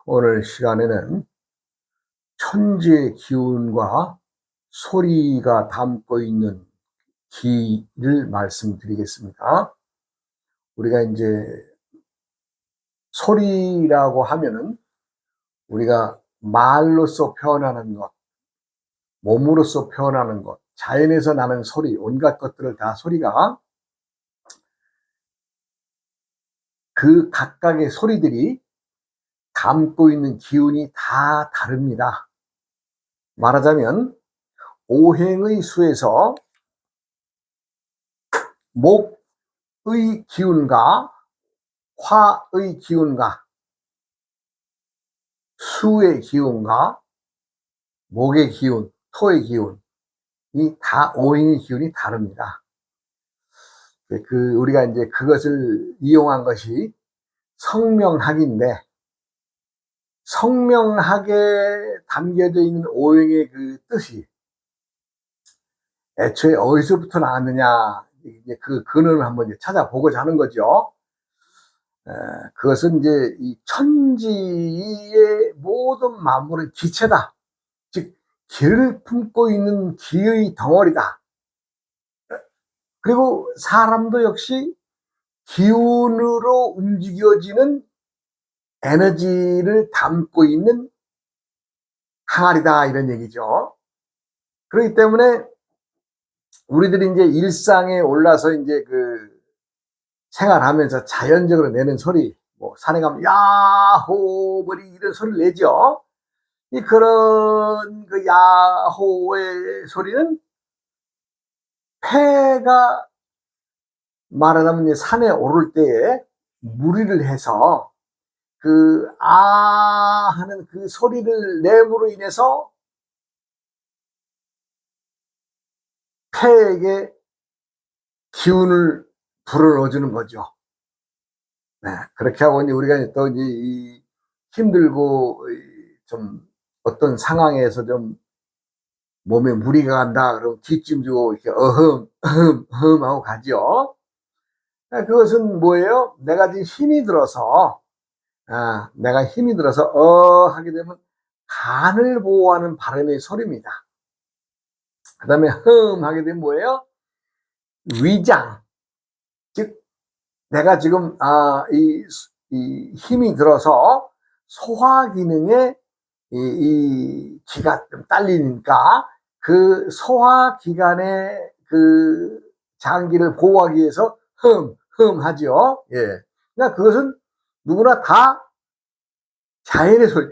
오늘 시간에는 천지의 기운과 소리가 담고 있는 기를 말씀드리겠습니다. 우리가 이제 소리라고 하면은 우리가 말로써 표현하는 것, 몸으로써 표현하는 것, 자연에서 나는 소리, 온갖 것들을 다 소리가 그 각각의 소리들이 담고 있는 기운이 다 다릅니다. 말하자면 오행의 수에서 목의 기운과 화의 기운과 수의 기운과 목의 기운, 토의 기운이 다 오행의 기운이 다릅니다. 우리가 이제 그것을 이용한 것이 성명학인데, 성명학에 담겨져 있는 오행의 그 뜻이 애초에 어디서부터 나왔느냐, 이제 그 근원을 한번 이제 찾아보고자 하는 거죠. 그것은 이제 이 천지의 모든 만물의 기체다. 즉, 기를 품고 있는 기의 덩어리다. 그리고 사람도 역시 기운으로 움직여지는 에너지를 담고 있는 항아리다, 이런 얘기죠. 그렇기 때문에 우리들이 이제 일상에 올라서 이제 생활하면서 자연적으로 내는 소리, 뭐 산에 가면 야호 머리 이런 소리를 내죠. 그런 야호의 소리는 폐가 말하자면 이제 산에 오를 때에 무리를 해서 하는 그 소리를 내므로 인해서 폐에게 기운을 불어넣어주는 거죠. 네, 그렇게 하고 이제 우리가 또 이제 힘들고 좀 어떤 상황에서 좀 몸에 무리가 간다 그러면 기침 주고 이렇게 어흠 하고 가죠. 그것은 뭐예요? 내가 지금 힘이 들어서 내가 힘이 들어서 하게 되면 간을 보호하는 발음의 소리입니다. 그 다음에 하게 되면 뭐예요? 위장, 즉 내가 지금 이 힘이 들어서 소화 기능에 이 기가 좀 딸리니까 그 소화 기관의 그 장기를 보호하기 위해서 하죠. 예. 그러니까 그것은 누구나 다 자연의 소리,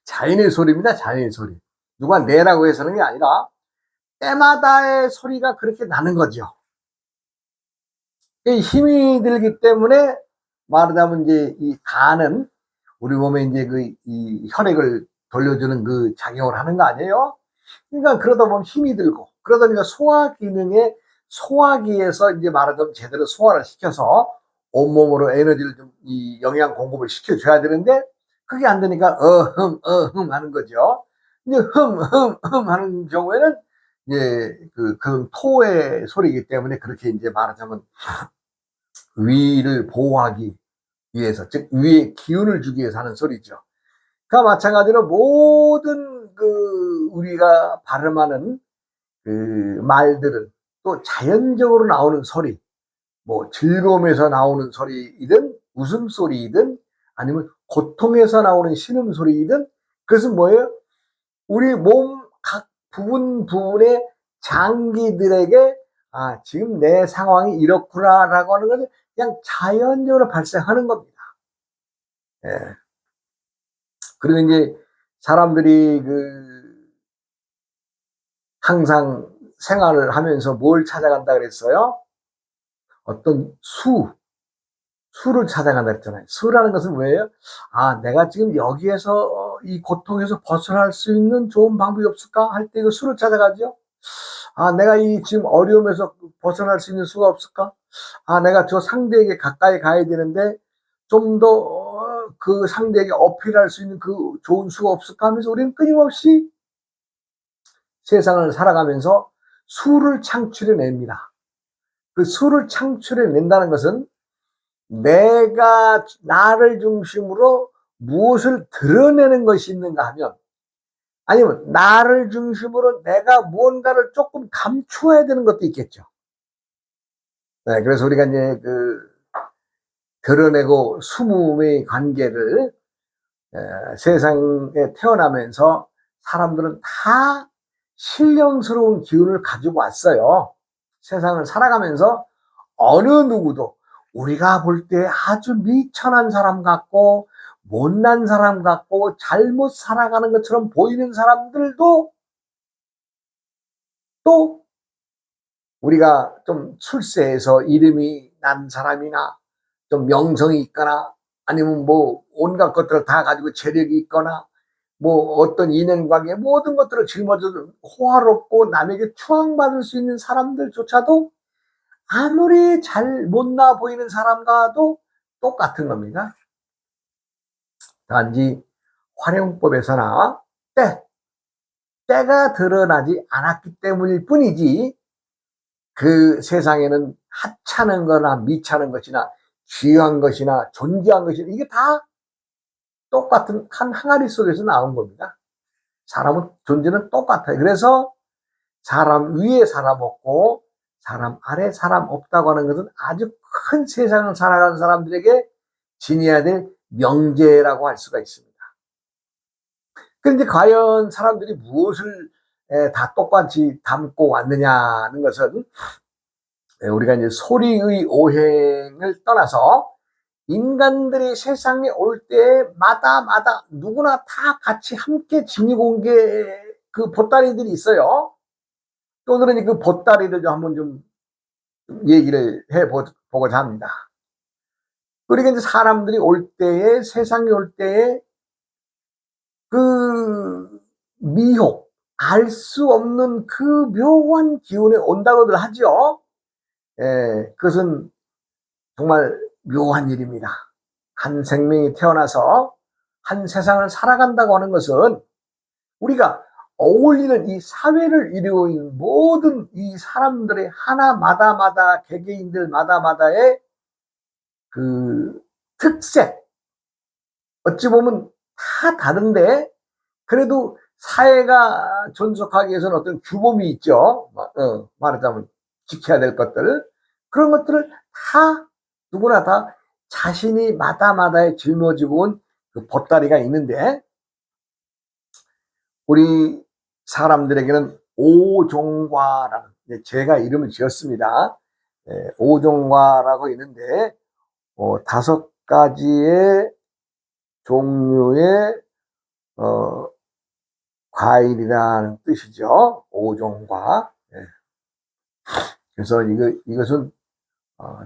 자연의 소리입니다. 자연의 소리. 누가 내라고 해서는 게 아니라 때마다의 소리가 그렇게 나는 거죠. 힘이 들기 때문에 말하자면 이제 이 간은 우리 몸에 이제 이 혈액을 돌려주는 그 작용을 하는 거 아니에요? 그러니까 그러다 보면 힘이 들고, 그러다 보니까 소화 기능에 소화기에서 이제 말하자면 제대로 소화를 시켜서 온몸으로 에너지를 좀 이 영양 공급을 시켜줘야 되는데 그게 안 되니까 하는 거죠. 이제 하는 경우에는 이제 그 토의 소리이기 때문에 그렇게 이제 말하자면 위를 보호하기 위해서, 즉 위에 기운을 주기 위해서 하는 소리죠. 그러니까 마찬가지로 모든 우리가 발음하는 말들은 또 자연적으로 나오는 소리, 뭐 즐거움에서 나오는 소리이든 웃음소리이든 아니면 고통에서 나오는 신음소리이든 그것은 뭐예요? 우리 몸 각 부분의 장기들에게 지금 내 상황이 이렇구나라고 하는 것을 그냥 자연적으로 발생하는 겁니다. 예. 그리고 이제 사람들이 항상 생활을 하면서 뭘 찾아간다 그랬어요? 어떤 수를 찾아간다 그랬잖아요. 수라는 것은 뭐예요? 내가 지금 여기에서 이 고통에서 벗어날 수 있는 좋은 방법이 없을까 할 때 그 수를 찾아가죠. 내가 이 지금 어려움에서 벗어날 수 있는 수가 없을까? 내가 저 상대에게 가까이 가야 되는데 좀 더 그 상대에게 어필할 수 있는 그 좋은 수가 없을까 하면서 우리는 끊임없이 세상을 살아가면서 수를 창출해 냅니다. 그 수를 창출해 낸다는 것은 내가 나를 중심으로 무엇을 드러내는 것이 있는가 하면, 아니면 나를 중심으로 내가 무언가를 조금 감추어야 되는 것도 있겠죠. 네, 그래서 우리가 이제 드러내고 숨음의 관계를 세상에 태어나면서 사람들은 다 신령스러운 기운을 가지고 왔어요. 세상을 살아가면서 어느 누구도 우리가 볼 때 아주 미천한 사람 같고 못난 사람 같고 잘못 살아가는 것처럼 보이는 사람들도, 또 우리가 좀 출세해서 이름이 난 사람이나 좀 명성이 있거나 아니면 뭐 온갖 것들을 다 가지고 재력이 있거나 뭐 어떤 인연관계 모든 것들을 짊어져도 호화롭고 남에게 추앙받을 수 있는 사람들조차도 아무리 잘 못나 보이는 사람과도 똑같은 겁니다. 단지 활용법에서나 때가 드러나지 않았기 때문일 뿐이지, 그 세상에는 하찮은 거나 미찮은 것이나 귀한 것이나 존귀한 것이나 이게 다 똑같은 한 항아리 속에서 나온 겁니다. 사람은 존재는 똑같아요. 그래서 사람 위에 사람 없고 사람 아래 사람 없다고 하는 것은 아주 큰 세상을 살아가는 사람들에게 지녀야 될 명제라고 할 수가 있습니다. 그런데 과연 사람들이 무엇을 다 똑같이 담고 왔느냐는 것은, 우리가 이제 소리의 오행을 떠나서 인간들이 세상에 올 때마다 누구나 다 같이 함께 지니고 온 게 그 보따리들이 있어요. 오늘은 그 보따리를 좀 한번 좀 얘기를 해보고자 합니다. 그러니까 이제 사람들이 올 때에, 세상에 올 때에 그 미혹, 알 수 없는 그 묘한 기운에 온다고들 하죠. 그것은 정말 묘한 일입니다. 한 생명이 태어나서 한 세상을 살아간다고 하는 것은 우리가 어울리는 이 사회를 이루고 있는 모든 이 사람들의 하나마다마다 개개인들마다마다의 그 특색, 어찌 보면 다 다른데 그래도 사회가 존속하기 위해서는 어떤 규범이 있죠. 말하자면 지켜야 될 것들, 그런 것들을 다 누구나 다 자신이 마다마다에 짊어지고 온 그 보따리가 있는데, 우리 사람들에게는 오종과라는, 제가 이름을 지었습니다. 오종과라고 있는데 5가지의 종류의 과일이라는 뜻이죠. 오종과. 그래서 이것은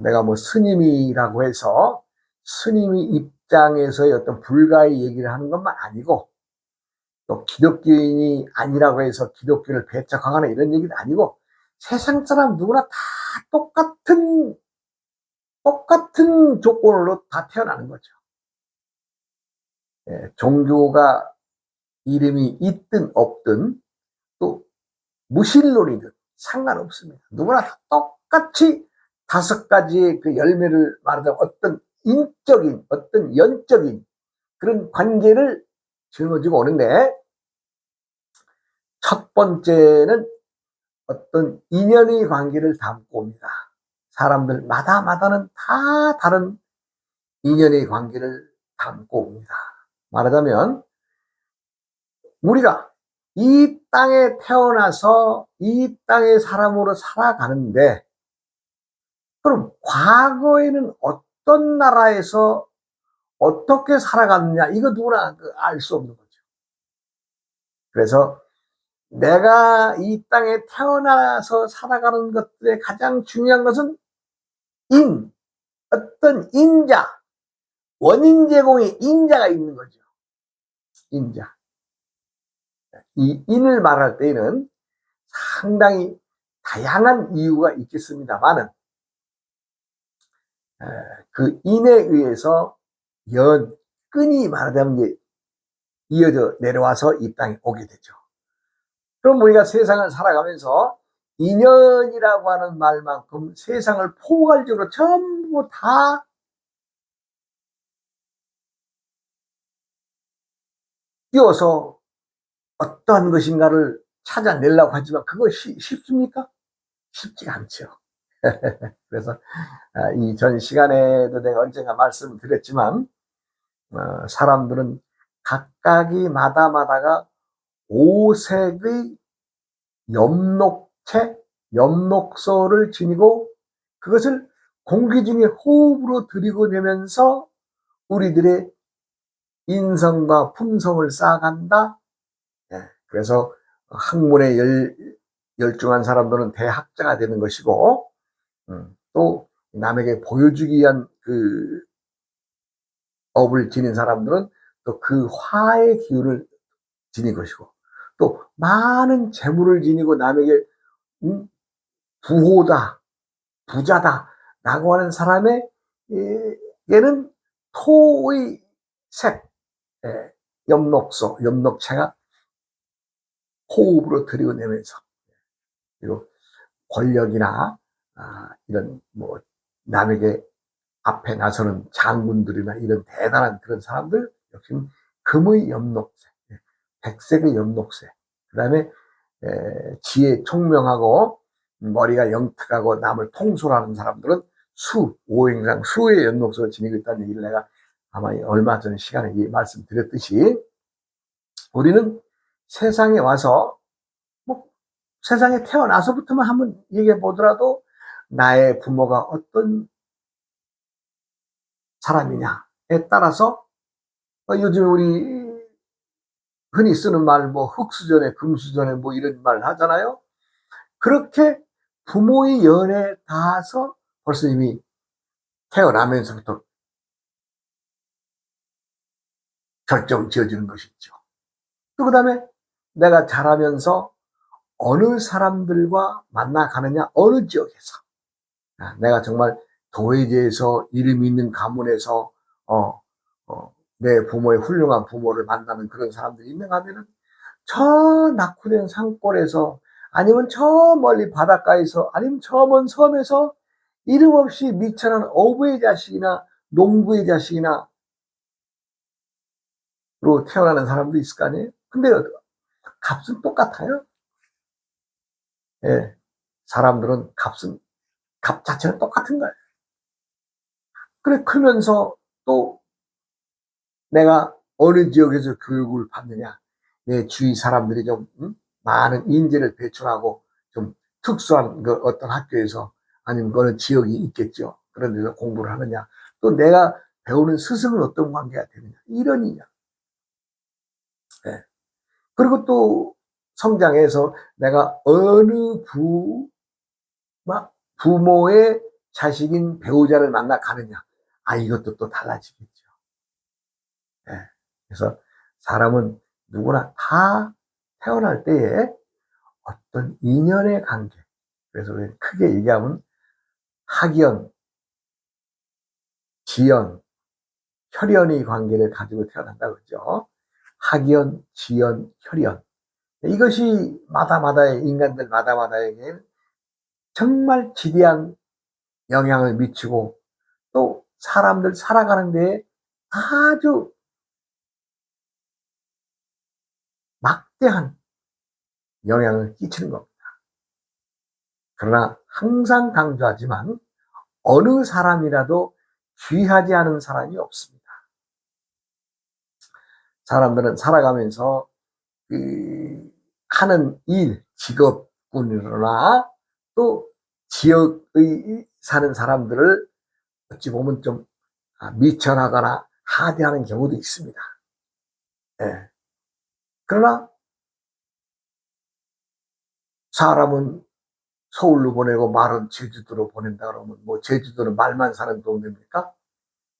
내가 뭐 스님이라고 해서 스님이 입장에서의 어떤 불가의 얘기를 하는 것만 아니고, 또 기독교인이 아니라고 해서 기독교를 배척하거나 이런 얘기는 아니고, 세상 사람 누구나 다 똑같은 조건으로 다 태어나는 거죠. 종교가 이름이 있든 없든 또 무신론이든 상관없습니다. 누구나 다 똑같이 5가지의 그 열매를 말하자면 어떤 인적인, 어떤 연적인 그런 관계를 짊어지고 오는데, 첫 번째는 어떤 인연의 관계를 담고 옵니다. 사람들마다는 다 다른 인연의 관계를 담고 옵니다. 말하자면 우리가 이 땅에 태어나서 이 땅의 사람으로 살아가는데, 그럼 과거에는 어떤 나라에서 어떻게 살아갔느냐, 이거 누구나 알 수 없는 거죠. 그래서 내가 이 땅에 태어나서 살아가는 것들의 가장 중요한 것은 어떤 인자, 원인 제공의 인자가 있는 거죠. 인자. 이 인을 말할 때에는 상당히 다양한 이유가 있겠습니다만은, 그 인에 의해서 끈이 말하자면 이제 이어져 내려와서 이 땅에 오게 되죠. 그럼 우리가 세상을 살아가면서 인연이라고 하는 말만큼 세상을 포괄적으로 전부 다 뛰어서 어떠한 것인가를 찾아내려고 하지만 그것이 쉽습니까? 쉽지가 않죠. 그래서 이 전 시간에도 내가 언젠가 말씀을 드렸지만 사람들은 각각이 마다마다가 오색의 엽록체, 엽록소를 지니고 그것을 공기 중에 호흡으로 들이고내면서 우리들의 인성과 품성을 쌓아간다. 그래서 학문에 열중한 사람들은 대학자가 되는 것이고, 또 남에게 보여주기 위한 그 업을 지닌 사람들은 또 그 화의 기운을 지닌 것이고, 또 많은 재물을 지니고 남에게 부호다, 부자다 라고 하는 사람의 얘는 토의 색, 엽록소, 엽록체가 호흡으로 들이내면서, 그리고 권력이나 이런 뭐 남에게 앞에 나서는 장군들이나 이런 대단한 그런 사람들 역시는 금의 엽록색, 백색의 엽록색, 그 다음에 지혜 총명하고 머리가 영특하고 남을 통솔하는 사람들은 오행상 수의 엽록색을 지니고 있다는 얘기를 내가 아마 얼마 전 시간에 말씀드렸듯이, 우리는 세상에 와서 뭐 세상에 태어나서부터만 한번 얘기해 보더라도 나의 부모가 어떤 사람이냐에 따라서 요즘 우리 흔히 쓰는 말 뭐 흙수저네 금수저네 뭐 이런 말 하잖아요. 그렇게 부모의 연에 닿아서 벌써 이미 태어나면서부터 결정 지어지는 것이죠. 또 그다음에 내가 자라면서 어느 사람들과 만나가느냐, 어느 지역에서 내가 정말 도회지에서 이름 있는 가문에서 내 부모의 훌륭한 부모를 만나는 그런 사람들이 있는가 하면은 저 낙후된 산골에서, 아니면 저 멀리 바닷가에서, 아니면 저 먼 섬에서 이름 없이 미천한 어부의 자식이나 농부의 자식이나 로 태어나는 사람도 있을 거 아니에요. 근데 값은 똑같아요. 예, 사람들은 값 자체는 똑같은 거예요. 그래, 크면서 또 내가 어느 지역에서 교육을 받느냐, 내 주위 사람들이 좀 많은 인재를 배출하고 좀 특수한 그 어떤 학교에서, 아니면 어느 지역이 있겠죠. 그런 데서 공부를 하느냐, 또 내가 배우는 스승은 어떤 관계가 되느냐, 이런 인연. 예. 그리고 또 성장해서 내가 어느 부모의 자식인 배우자를 만나 가느냐, 이것도 또 달라지겠죠. 예. 그래서 사람은 누구나 다 태어날 때에 어떤 인연의 관계, 그래서 크게 얘기하면 학연, 지연, 혈연의 관계를 가지고 태어난다고 그러죠. 학연, 지연, 혈연. 이것이 마다마다의 인간들 마다마다에게 정말 지대한 영향을 미치고, 또 사람들 살아가는 데에 아주 막대한 영향을 끼치는 겁니다. 그러나 항상 강조하지만 어느 사람이라도 귀하지 않은 사람이 없습니다. 사람들은 살아가면서 하는 일, 직업군이나 또 지역의 사는 사람들을 어찌 보면 좀 미천하거나 하대하는 경우도 있습니다. 예. 그러나 사람은 서울로 보내고 말은 제주도로 보낸다 그러면, 뭐 제주도는 말만 사는 동네입니까?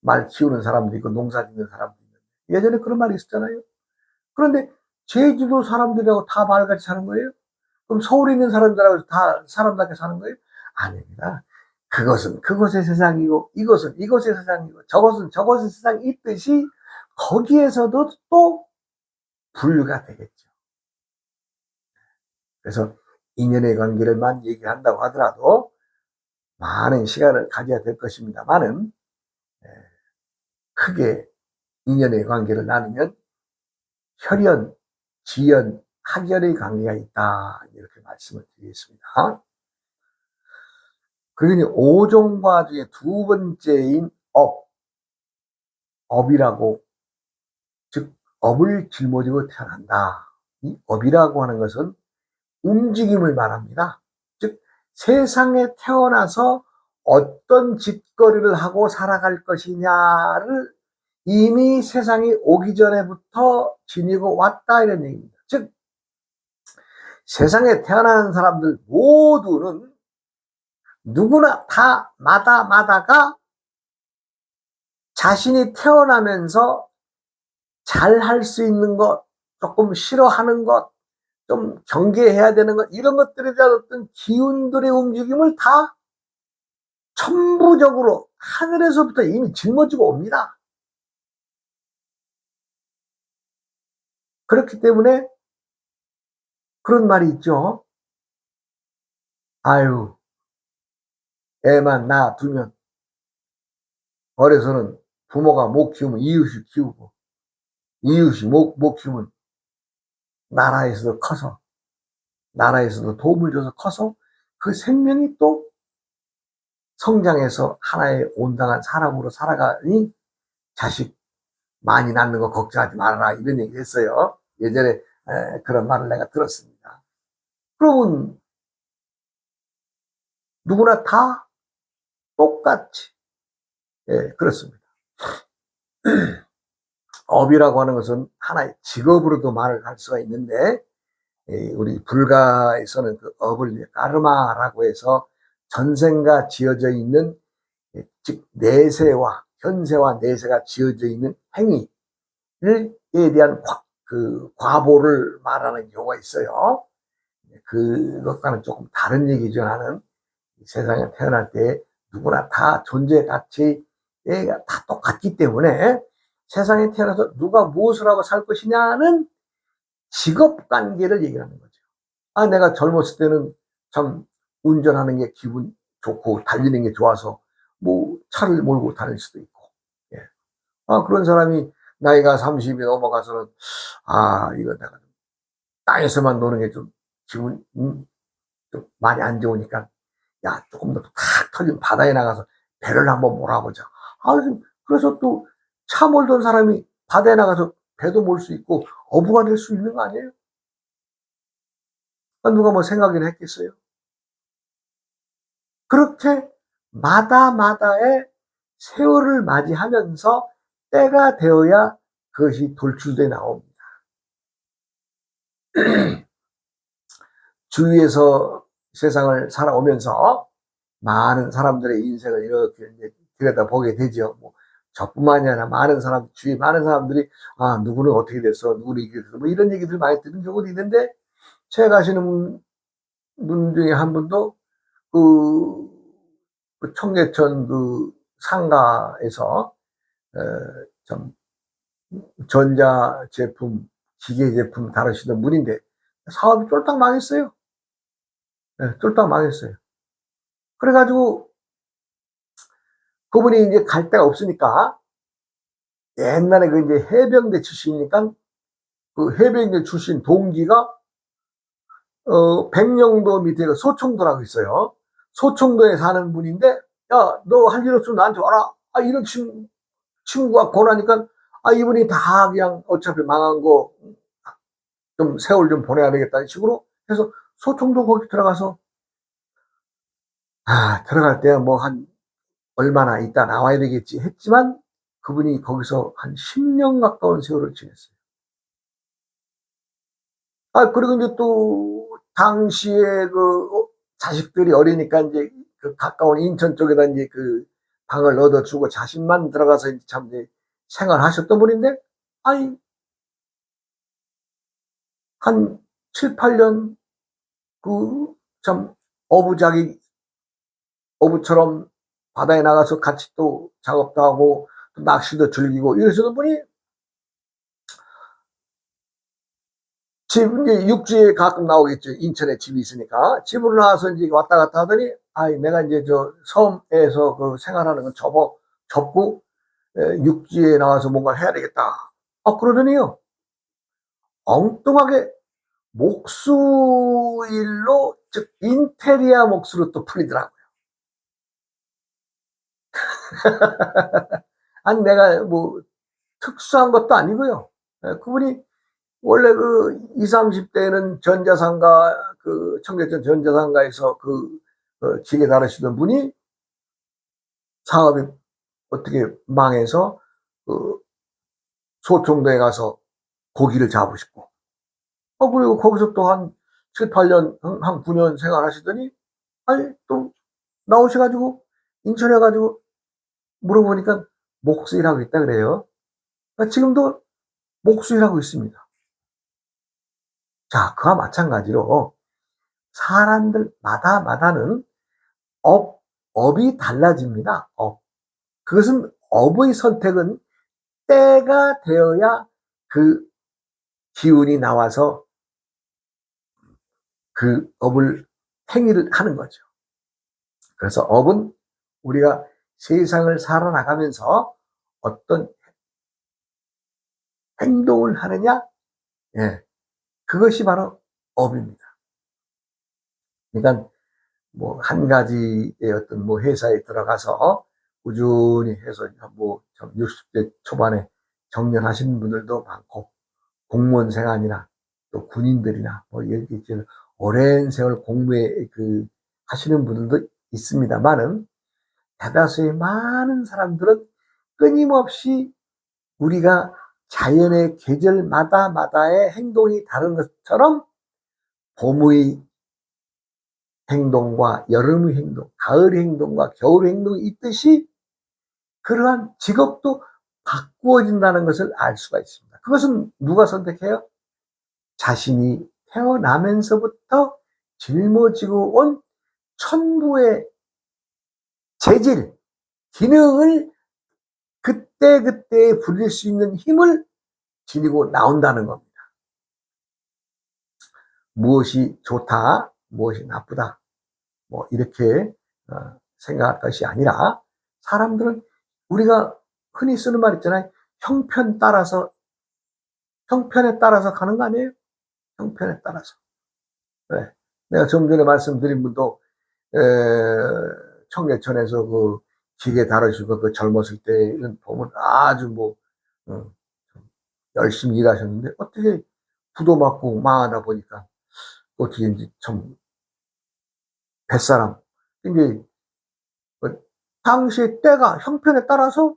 말 키우는 사람도 있고 농사 짓는 사람도 있는데, 예전에 그런 말이 있었잖아요. 그런데 제주도 사람들하고 다 말같이 사는 거예요? 그럼 서울에 있는 사람들하고 다 사람답게 사는 거예요? 아닙니다. 그것은 그것의 세상이고, 이것은 이것의 세상이고, 저것은 저것의 세상이 있듯이 거기에서도 또 분류가 되겠죠. 그래서 인연의 관계를만 얘기한다고 하더라도 많은 시간을 가져야 될 것입니다만은, 크게 인연의 관계를 나누면 혈연, 지연, 학연의 관계가 있다. 이렇게 말씀을 드리겠습니다. 그러니 오종과 중에 두 번째인 업이라고, 즉 업을 짊어지고 태어난다. 이 업이라고 하는 것은 움직임을 말합니다. 즉 세상에 태어나서 어떤 짓거리를 하고 살아갈 것이냐를 이미 세상이 오기 전에부터 지니고 왔다, 이런 얘기입니다. 즉 세상에 태어난 사람들 모두는 누구나 다 마다가 자신이 태어나면서 잘할 수 있는 것, 조금 싫어하는 것, 좀 경계해야 되는 것, 이런 것들에 대한 어떤 기운들의 움직임을 다 천부적으로 하늘에서부터 이미 짊어지고 옵니다. 그렇기 때문에 그런 말이 있죠. 아유, 애만 낳아두면 어려서는 부모가 못 키우면 이웃이 키우고, 이웃이 못 키우면 나라에서도 커서, 나라에서도 도움을 줘서 커서 그 생명이 또 성장해서 하나의 온당한 사람으로 살아가니 자식 많이 낳는 거 걱정하지 말아라, 이런 얘기 했어요. 예전에 그런 말을 내가 들었습니다. 그러면 누구나 다 똑같이, 그렇습니다. 업이라고 하는 것은 하나의 직업으로도 말을 할 수가 있는데, 우리 불가에서는 그 업을 까르마라고 해서 전생과 지어져 있는, 즉 내세와 현세와 내세가 지어져 있는 행위에 대한 과보를 말하는 경우가 있어요. 그것과는 조금 다른 얘기죠. 나는 세상에 태어날 때 누구나 다 존재 가치가 다 똑같기 때문에 세상에 태어나서 누가 무엇을 하고 살 것이냐는 직업 관계를 얘기하는 거죠. 아, 내가 젊었을 때는 참 운전하는 게 기분 좋고 달리는 게 좋아서 뭐 차를 몰고 다닐 수도 있고, 예. 아, 그런 사람이 나이가 30이 넘어가서는, 아, 이거 내가 땅에서만 노는 게 좀 기분 좀 많이 안 좋으니까, 야, 조금 더 탁 터진 바다에 나가서 배를 한번 몰아보자. 아, 그래서 또 차 몰던 사람이 바다에 나가서 배도 몰 수 있고 어부가 될 수 있는 거 아니에요? 누가 뭐 생각이나 했겠어요? 그렇게 마다의 세월을 맞이하면서 때가 되어야 그것이 돌출돼 나옵니다. 주위에서 세상을 살아오면서 많은 사람들의 인생을 이렇게 이제 들여다보게 되죠. 뭐 저뿐만이 아니라 많은 사람, 주위 많은 사람들이, 아, 누구는 어떻게 됐어, 누구는 이렇게 됐어, 뭐 이런 얘기들 많이 들은 경우도 있는데, 책 아시는 분 중에 한 분도 그 청계천 그 상가에서 참 전자 제품, 기계 제품 다루시던 분인데 사업이 쫄딱 망했어요. 쫄딱 망했어요. 그래가지고 그분이 이제 갈 데가 없으니까, 옛날에 그 이제 해병대 출신이니까 그 해병대 출신 동기가 백령도 밑에 그 소총도라고 있어요. 소총도에 사는 분인데, 야, 너 할 일 없으면 나한테 와라. 아, 이런 친구가 권하니까, 아, 이분이 다 그냥 어차피 망한 거 좀 세월 좀 보내야 되겠다는 식으로 해서 소총도 거기 들어가서, 아, 들어갈 때 뭐 한 얼마나 있다 나와야 되겠지 했지만 그분이 거기서 한 10년 가까운 세월을 지냈어요. 아, 그리고 이제 또 당시에 자식들이 어리니까 이제 그 가까운 인천 쪽에다 이제 그 방을 얻어주고 자신만 들어가서 이제 참 이제 생활하셨던 분인데, 아니, 한 7, 8년 그 참 어부자기, 어부처럼 바다에 나가서 같이 또 작업도 하고 또 낚시도 즐기고 이러시던 분이 집, 이제 육지에 가끔 나오겠죠. 인천에 집이 있으니까. 집으로 나와서 이제 왔다 갔다 하더니, 아이, 내가 이제 저 섬에서 그 생활하는 건 접고, 육지에 나와서 뭔가 해야 되겠다. 아, 그러더니요. 엉뚱하게 목수일로, 즉 인테리어 목수로 또 풀리더라고요. 아니 내가 뭐 특수한 것도 아니고요. 그분이 원래 그 20, 30대에는 전자상가, 그 청계천 전자상가에서 기계 다루시던 분이 사업이 어떻게 망해서 그 소총도에 가서 고기를 잡으시고, 그리고 거기서 또 한 7, 8년, 한 9년 생활하시더니, 아니, 또 나오셔가지고, 인천에 가지고 물어보니까 목수일하고 있다 그래요. 그러니까 지금도 목수일하고 있습니다. 자, 그와 마찬가지로 사람들마다는 업이 달라집니다. 그것은 업의 선택은 때가 되어야 그 기운이 나와서 그 업을 행위를 하는 거죠. 그래서 업은 우리가 세상을 살아나가면서 어떤 행동을 하느냐, 예, 그것이 바로 업입니다. 그러니까 뭐 한 가지의 어떤 뭐 회사에 들어가서 꾸준히 해서 뭐 60대 초반에 정년하시는 분들도 많고, 공무원 생활이나 또 군인들이나 뭐 이렇게 오랜 세월 공무에 하시는 분들도 있습니다만은, 대다수의 많은 사람들은 끊임없이 우리가 자연의 계절마다의 행동이 다른 것처럼 봄의 행동과 여름의 행동, 가을의 행동과 겨울의 행동이 있듯이 그러한 직업도 바꾸어진다는 것을 알 수가 있습니다. 그것은 누가 선택해요? 자신이 태어나면서부터 짊어지고 온 천부의 재질, 기능을 그때그때 부릴 수 있는 힘을 지니고 나온다는 겁니다. 무엇이 좋다, 무엇이 나쁘다, 뭐 이렇게 생각할 것이 아니라, 사람들은 우리가 흔히 쓰는 말 있잖아요. 형편에 따라서 가는 거 아니에요? 형편에 따라서. 네. 내가 좀 전에 말씀드린 분도 청계천에서 그 기계 다루시고 그 젊었을 때는 보면 아주 뭐 어, 열심히 일하셨는데, 어떻게 부도 맞고 망하다 보니까 어떻게 이제 참 뱃사람. 이제 당시 때가 형편에 따라서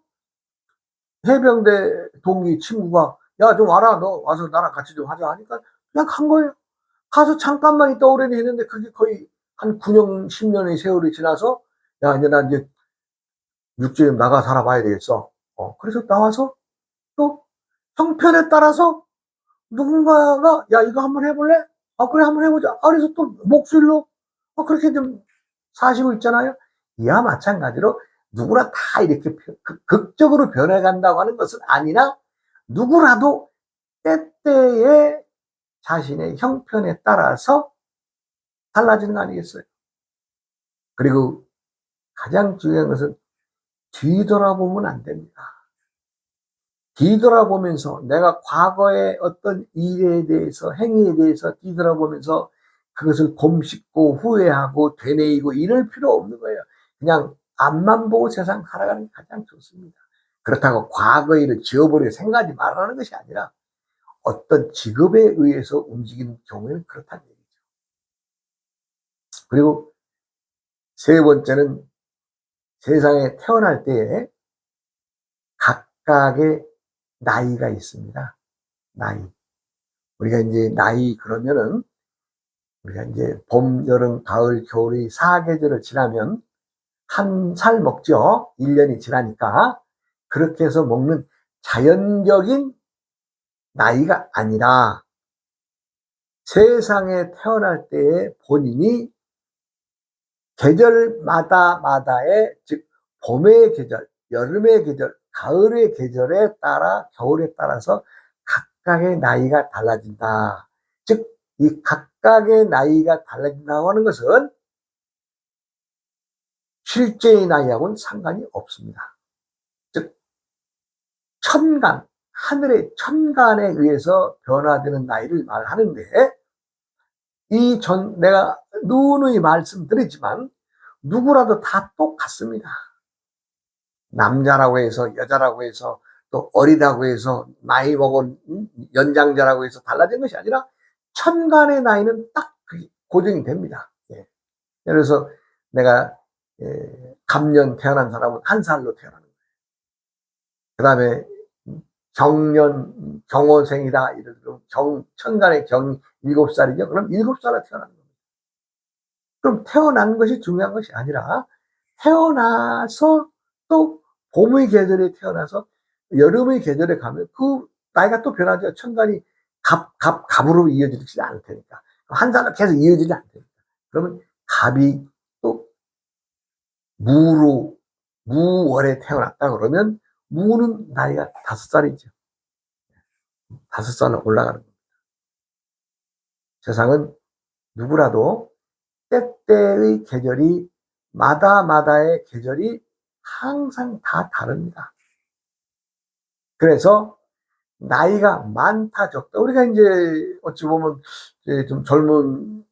해병대 동기 친구가 야 좀 와라, 너 와서 나랑 같이 좀 하자 하니까 그냥 간 거예요. 가서 잠깐만 있다 오려니 했는데 그게 거의 한 9년 10년의 세월이 지나서, 야 이제 나 이제 육지에 나가 살아봐야 되겠어. 그래서 나와서 또 형편에 따라서 누군가가 야 이거 한번 해볼래? 그래 한번 해보자. 그래서 또 목줄로 그렇게 좀 사시고 있잖아요. 이와 마찬가지로 누구나 다 이렇게 극적으로 변해간다고 하는 것은 아니나, 누구라도 때때의 자신의 형편에 따라서 달라지는 거 아니겠어요? 그리고 가장 중요한 것은 뒤돌아보면 안 됩니다. 뒤돌아보면서 내가 과거의 어떤 일에 대해서, 행위에 대해서 뒤돌아보면서 그것을 곰씹고 후회하고 되뇌이고 이럴 필요 없는 거예요. 그냥 앞만 보고 세상 살아가는 게 가장 좋습니다. 그렇다고 과거의 일을 지워버리고 생각하지 말라는 것이 아니라, 어떤 직업에 의해서 움직이는 경우에는 그렇다는 얘기죠. 그리고 세 번째는, 세상에 태어날 때에 각각의 나이가 있습니다. 나이. 우리가 이제 나이 그러면은, 우리가 이제 봄, 여름, 가을, 겨울의 4계절을 지나면 한 살 먹죠. 1년이 지나니까. 그렇게 해서 먹는 자연적인 나이가 아니라, 세상에 태어날 때에 본인이 계절마다의, 즉 봄의 계절, 여름의 계절, 가을의 계절에 따라, 겨울에 따라서 각각의 나이가 달라진다. 즉 이 각각의 나이가 달라진다고 하는 것은 실제의 나이하고는 상관이 없습니다. 즉 천간, 하늘의 천간에 의해서 변화되는 나이를 말하는데, 내가 누누이 말씀드리지만 누구라도 다 똑같습니다. 남자라고 해서 여자라고 해서 또 어리다고 해서 나이 먹은 연장자라고 해서 달라진 것이 아니라 천간의 나이는 딱 고정이 됩니다. 예. 예를 들어서 내가 갑년 태어난 사람은 1살로 태어나는 거예요. 그 다음에 경년 경호생이다 이러면 천간의 경이 7살이죠. 그럼 7살로 태어나는 겁니다. 그럼 태어난 것이 중요한 것이 아니라 태어나서 또 봄의 계절에 태어나서 여름의 계절에 가면 그 나이가 또 변하죠. 천간이 갑으로 이어지지 않을 테니까. 한 살로 계속 이어지지 않을 테니까. 그러면 갑이 또 무월에 태어났다 그러면 무는 나이가 5살이죠. 5살로 올라가는 겁니다. 세상은 누구라도 때때의 계절이 마다마다의 계절이 항상 다 다릅니다. 그래서 나이가 많다 적다 우리가 이제 어찌 보면 이제 좀 젊은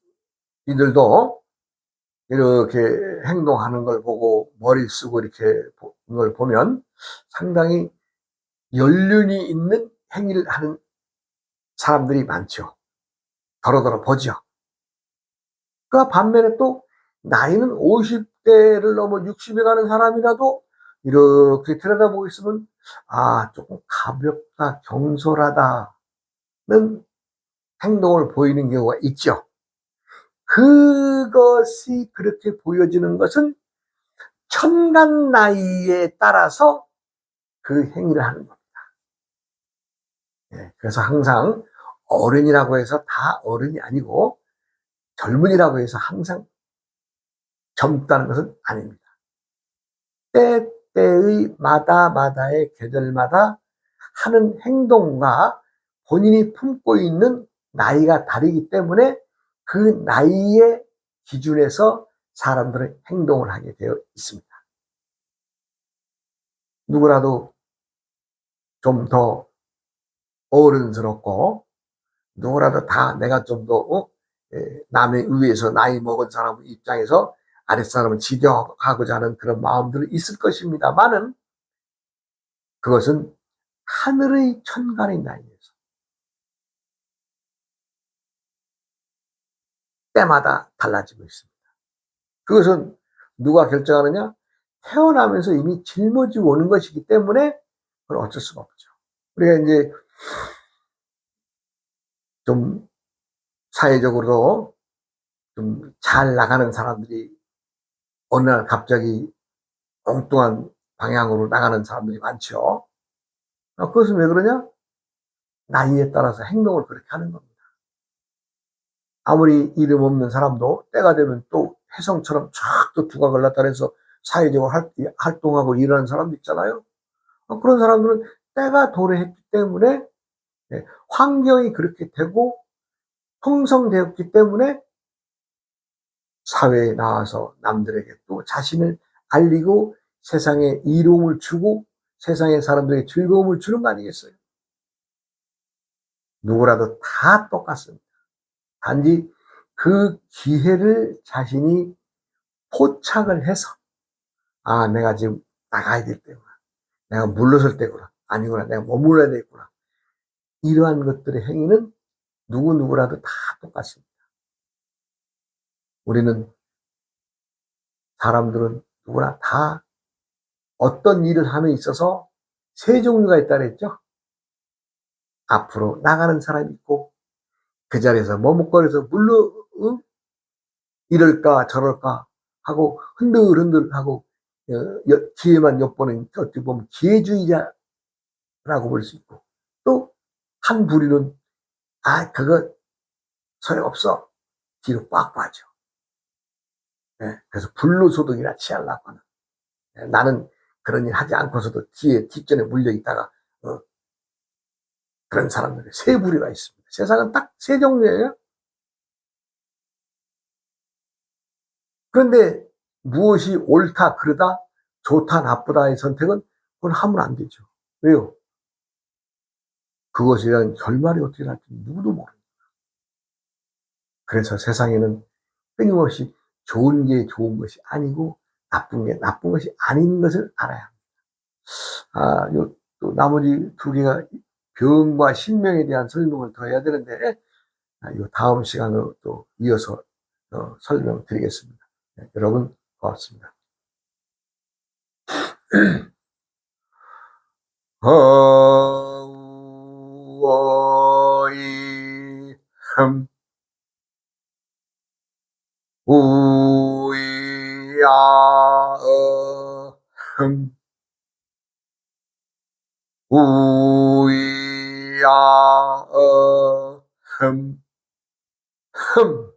이들도 이렇게 행동하는 걸 보고 머리 쓰고 이렇게 걸 보면 상당히 연륜이 있는 행위를 하는 사람들이 많죠. 더러더러 보죠. 그 반면에 또 나이는 50대를 넘어 60에 가는 사람이라도 이렇게 들여다보고 있으면 조금 가볍다 경솔하다는 행동을 보이는 경우가 있죠. 그것이 그렇게 보여지는 것은 천간 나이에 따라서 그 행위를 하는 겁니다. 그래서 항상 어른이라고 해서 다 어른이 아니고 젊은이라고 해서 항상 젊다는 것은 아닙니다. 때때의 마다마다의 계절마다 하는 행동과 본인이 품고 있는 나이가 다르기 때문에 그 나이의 기준에서 사람들은 행동을 하게 되어 있습니다. 누구라도 좀 더 어른스럽고 누구라도 다 내가 좀 더 남의 의해서 나이 먹은 사람 입장에서 아랫사람을 지도하고자 하는 그런 마음들은 있을 것입니다만은 그것은 하늘의 천간의 나이에서 때마다 달라지고 있습니다. 그것은 누가 결정하느냐? 태어나면서 이미 짊어지고 오는 것이기 때문에 그건 어쩔 수가 없죠. 우리가 이제 좀 사회적으로 좀 잘 나가는 사람들이 어느 날 갑자기 엉뚱한 방향으로 나가는 사람들이 많죠. 그것은 왜 그러냐? 나이에 따라서 행동을 그렇게 하는 겁니다. 아무리 이름 없는 사람도 때가 되면 또 혜성처럼 쫙 또 두각을 나타내서 사회적으로 활동하고 일하는 사람도 있잖아요. 그런 사람들은 때가 도래했기 때문에 환경이 그렇게 되고 형성되었기 때문에 사회에 나와서 남들에게 또 자신을 알리고 세상에 이로움을 주고 세상의 사람들에게 즐거움을 주는 거 아니겠어요? 누구라도 다 똑같습니다. 단지 그 기회를 자신이 포착을 해서 내가 지금 나가야 될 때구나. 내가 물러설 때구나. 아니구나. 내가 머물러야 되겠구나. 이러한 것들의 행위는 누구라도 다 똑같습니다. 우리는 사람들은 누구나 다 어떤 일을 함에 있어서 세 종류가 있다 그랬죠. 앞으로 나가는 사람이 있고 그 자리에서 머뭇거려서 이럴까 저럴까 하고 흔들흔들 하고 기회만 엿보는 어떻게 보면 기회주의자라고 볼 수 있고 또 한 부류는 그거 소용없어 뒤로 빡 빠져. 그래서 불로소득이나 취하려고 하는 나는 그런 일 하지 않고서도 뒷전에 물려 있다가 그런 사람들이 세 부류가 있습니다. 세상은 딱 세 종류예요. 그런데 무엇이 옳다 그르다 좋다 나쁘다의 선택은 그걸 하면 안 되죠. 왜요? 그것에 대한 결말이 어떻게 날지 누구도 모릅니다. 그래서 세상에는 끊임없이 좋은 게 좋은 것이 아니고 나쁜 게 나쁜 것이 아닌 것을 알아야 합니다. 요 또 나머지 두 개가 병과 신명에 대한 설명을 더 해야 되는데 요 다음 시간으로 또 이어서 설명드리겠습니다. 네, 여러분 고맙습니다. 어우어이 우이야어흠 우이야어흠 흠